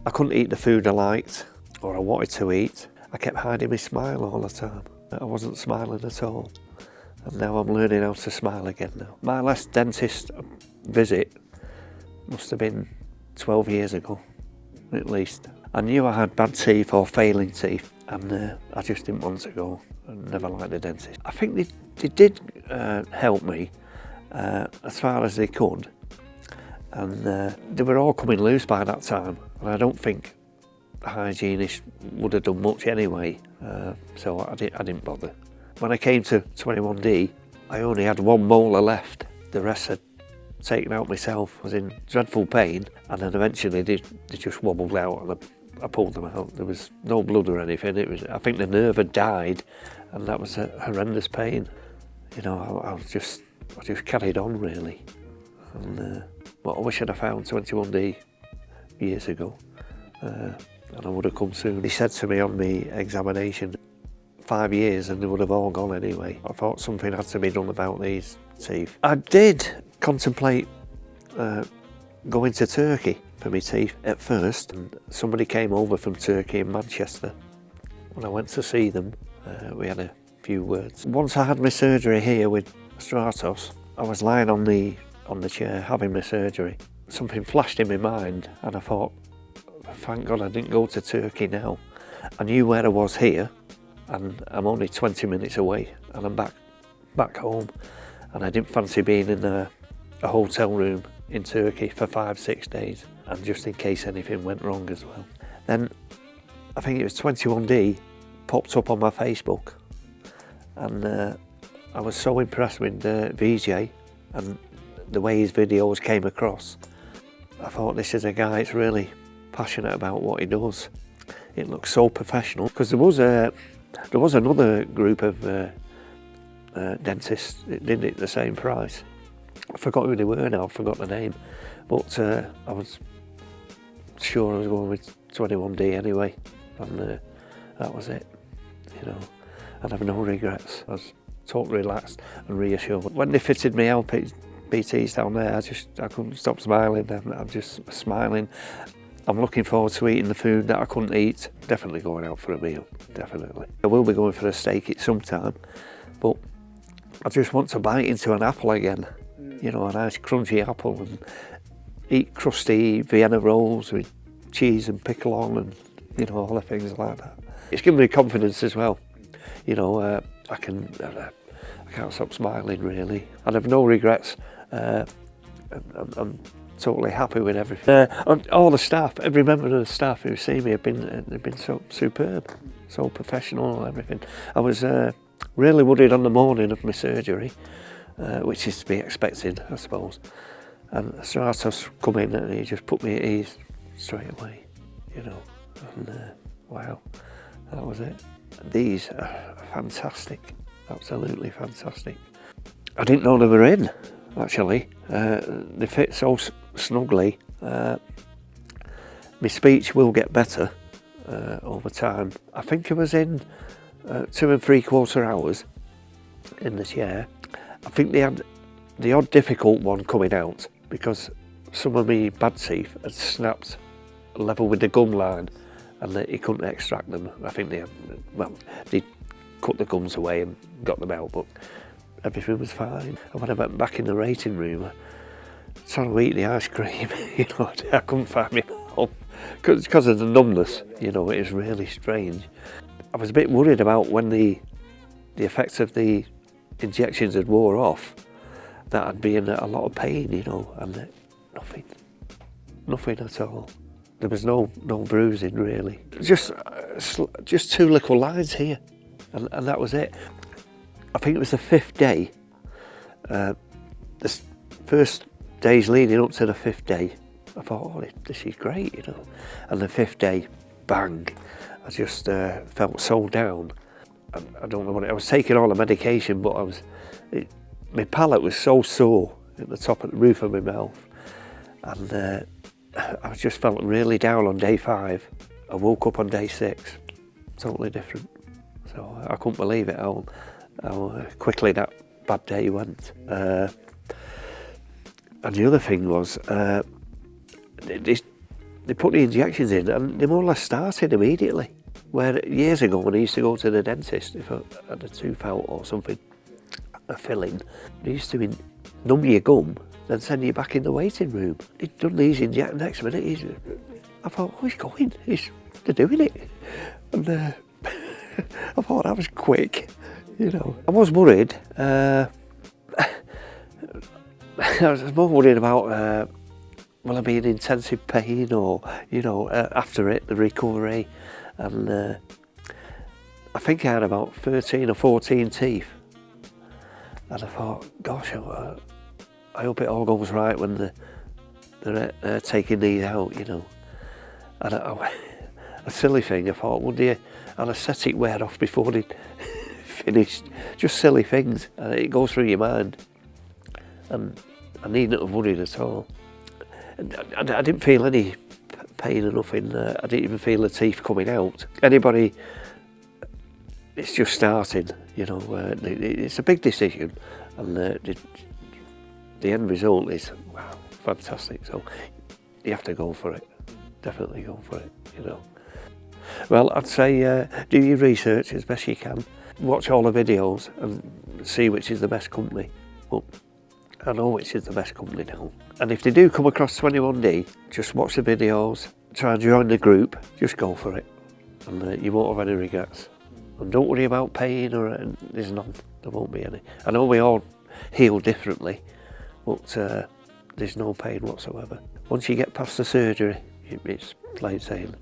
I couldn't eat the food I liked or I wanted to eat. I kept hiding my smile all the time. I wasn't smiling at all. And now I'm learning how to smile again now. My last dentist visit must have been 12 years ago, at least. I knew I had bad teeth or failing teeth, and I just didn't want to go. I never liked the dentist. I think they did help me as far as they could, and they were all coming loose by that time, and I don't think the hygienist would have done much anyway, so I didn't bother. When I came to 21D, I only had one molar left. The rest had taken out myself. I was in dreadful pain, and then eventually they just wobbled out, and I pulled them out. There was no blood or anything. I think the nerve had died, and that was a horrendous pain. You know, I just carried on really. And I wish I'd have found 21D years ago, and I would have come soon. He said to me on the examination, 5 years and they would have all gone anyway. I thought something had to be done about these teeth. I did contemplate going to Turkey for my teeth at first, and somebody came over from Turkey in Manchester. When I went to see them, we had a few words. Once I had my surgery here with Stratos, I was lying on the chair having my surgery. Something flashed in my mind, and I thought, thank God I didn't go to Turkey now. I knew where I was here, and I'm only 20 minutes away, and I'm back home, and I didn't fancy being in a hotel room in Turkey for 5-6 days, and just in case anything went wrong as well. Then I think it was 21D popped up on my Facebook, and I was so impressed with VJ and the way his videos came across. I thought, this is a guy that's really passionate about what he does. It looks so professional, because there was another group of dentists that did it the same price. I forgot who they were now, I forgot the name, but I was sure I was going with 21D anyway, and that was it, you know. I'd have no regrets. I was totally relaxed and reassured. When they fitted me LPTs down there, I couldn't stop smiling. I'm just smiling. I'm looking forward to eating the food that I couldn't eat. Definitely going out for a meal, definitely. I will be going for a steak at some time, but I just want to bite into an apple again. You know, a nice crunchy apple, and eat crusty Vienna rolls with cheese and pickle on, and, you know, all the things like that. It's given me confidence as well. You know, I can't stop smiling really. I'd have no regrets. I'm totally happy with everything. All the staff, every member of the staff who see me, they've been so superb, so professional and everything. I was really worried on the morning of my surgery, which is to be expected, I suppose. And Stratos come in and he just put me at ease straight away, you know. And wow, that was it. These are fantastic, absolutely fantastic. I didn't know they were in, actually. They fit so snugly. My speech will get better over time. I think I was in 2 3/4 hours in the chair. I think they had the odd difficult one coming out because some of my bad teeth had snapped level with the gum line, and he couldn't extract them. I think they cut the gums away and got them out, but everything was fine. And when I went back in the rating room, trying to eat the ice cream, you know, I couldn't find my mouth because of the numbness. You know, it was really strange. I was a bit worried about when the effects of the injections had wore off, that I'd be in a lot of pain, you know, and nothing at all. There was no bruising really. Just 2 little lines here, and that was it. I think it was the 5th day. The first days leading up to the 5th day, I thought, oh, this is great, you know. And the 5th day, bang, I just felt so down. I don't know what I was taking all the medication, but my palate was so sore at the top of the roof of my mouth, and I just felt really down on day 5. I woke up on day 6, totally different. So I couldn't believe it how quickly that bad day went. And the other thing was, they they put the injections in and they more or less started immediately. Where years ago when I used to go to the dentist, if I had a tooth out or something, a filling, they used to numb your gum, then send you back in the waiting room. He'd done these injections, next minute, I thought, oh, he's going, they're doing it. And I thought that was quick, you know. I was worried. I was more worried about, will I be in intensive pain or, you know, after it, the recovery. And I think I had about 13 or 14 teeth. And I thought, gosh, I hope it all goes right when they're taking these out, you know. And a silly thing, I thought, would the anaesthetic wear off before they finished? Just silly things, and it goes through your mind. And I needn't have worried at all. And I didn't feel any pain or nothing. I didn't even feel the teeth coming out. Anybody, it's just starting, you know. It's a big decision, and the end result is, wow, fantastic. So you have to go for it. Definitely go for it, you know. Well, I'd say do your research as best you can. Watch all the videos and see which is the best company. Well, I know which is the best company now. And if they do come across 21D, just watch the videos, try and join the group, just go for it. And you won't have any regrets. And don't worry about pain there's none, there won't be any. I know we all heal differently, but there's no pain whatsoever. Once you get past the surgery, it's plain sailing.